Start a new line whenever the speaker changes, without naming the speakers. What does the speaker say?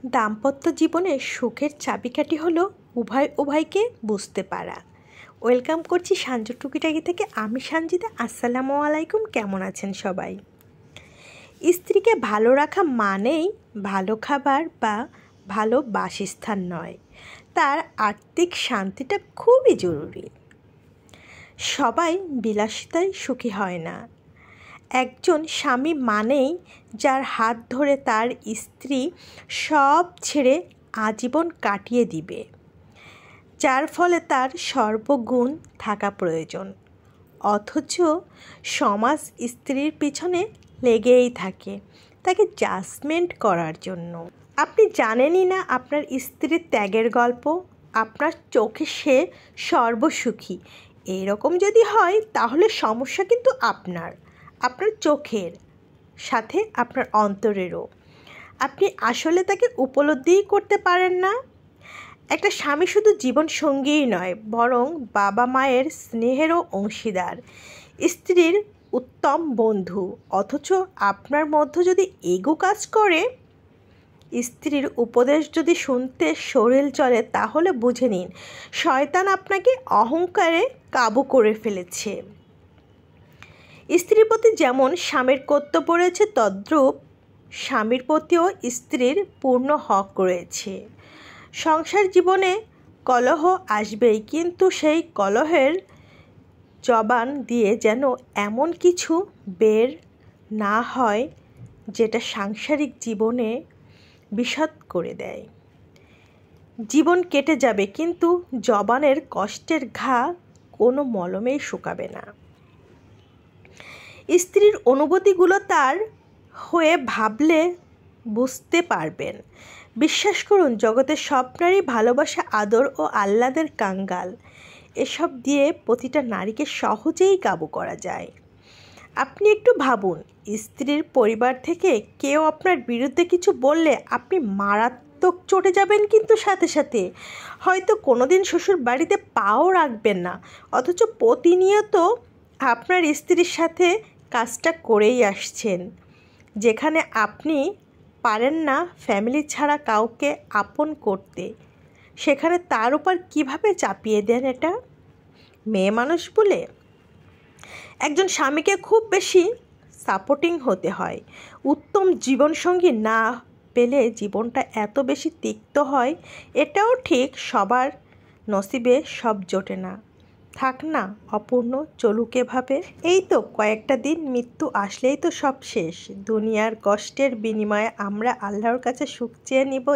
দাম্পত্য জীবনে সুখের চাবিকাঠি হলো উভয়কে বুঝতে পারা। ওয়েলকাম করছি সাঞ্জু টুকিটাকি থেকে। আমি সানজিদা। আসসালামু আলাইকুম। কেমন আছেন সবাই? স্ত্রীকে ভালো রাখা মানেই ভালো খাবার বা ভালো বাসস্থান নয়, তার আর্থিক শান্তিটা খুবই জরুরি। সবাই বিলাসিতায় সুখী হয় না। একজন স্বামী মানেই যার হাত ধরে তার স্ত্রী সব ছেড়ে আজীবন কাটিয়ে দিবে, যার ফলে তার সর্বগুণ থাকা প্রয়োজন। অথচ সমাজ স্ত্রীর পিছনে লেগেই থাকে তাকে জাজমেন্ট করার জন্য। আপনি জানেনই না আপনার স্ত্রীর ত্যাগের গল্প। আপনার চোখে সে সর্বসুখী। এরকম যদি হয় তাহলে সমস্যা কিন্তু আপনার চোখের সাথে আপনার অন্তরেরও। আপনি আসলে তাকে উপলব্ধিই করতে পারেন না। একটা স্বামী শুধু জীবন সঙ্গীই নয়, বরং বাবা মায়ের স্নেহেরও অংশীদার, স্ত্রীর উত্তম বন্ধু। অথচ আপনার মধ্যে যদি ইগো কাজ করে, স্ত্রীর উপদেশ যদি শুনতে শরীর চলে, তাহলে বুঝে নিন শয়তান আপনাকে অহংকারে কাবু করে ফেলেছে। স্ত্রীর প্রতি যেমন স্বামীর কর্তব্য রয়েছে, তদ্রূপ স্বামীর প্রতিও স্ত্রীর পূর্ণ হক রয়েছে। সংসার জীবনে কলহ আসবেই, কিন্তু সেই কলহের জবান দিয়ে যেন এমন কিছু বের না হয় যেটা সাংসারিক জীবনে বিষাদ করে দেয়। জীবন কেটে যাবে, কিন্তু জবানের কষ্টের ঘা কোনো মলমেই শুকাবে না। স্ত্রীর অনুভূতিগুলো তার হয়ে ভাবলে বুঝতে পারবেন। বিশ্বাস করুন, জগতের সব নারী ভালোবাসা, আদর ও আহ্লাদের কাঙ্গাল। এসব দিয়ে প্রতিটা নারীকে সহজেই কাবু করা যায়। আপনি একটু ভাবুন, স্ত্রীর পরিবার থেকে কেউ আপনার বিরুদ্ধে কিছু বললে আপনি মারাত্মক চটে যাবেন, কিন্তু সাথে সাথে হয়তো কোনোদিন শ্বশুর বাড়িতে পাও রাখবেন না। অথচ প্রতিনিয়ত আপনার স্ত্রীর সাথে কাজটা করেই আসছেন। যেখানে আপনি পারেন না ফ্যামিলি ছাড়া কাউকে আপন করতে, সেখানে তার উপর কিভাবে চাপিয়ে দেন এটা? মেয়ে মানুষ বলে। একজন স্বামীকে খুব বেশি সাপোর্টিং হতে হয়। উত্তম জীবনসঙ্গী না পেলে জীবনটা এত বেশি তিক্ত হয়। এটাও ঠিক, সবার নসিবে সব জোটে না। থাক না অপূর্ণ, চলুক এভাবে। এই তো কয়েকটা দিন, মৃত্যু আসলেই তো সব শেষ। দুনিয়ার কষ্টের বিনিময়ে আমরা আল্লাহর কাছে সুখ চেয়ে নিব।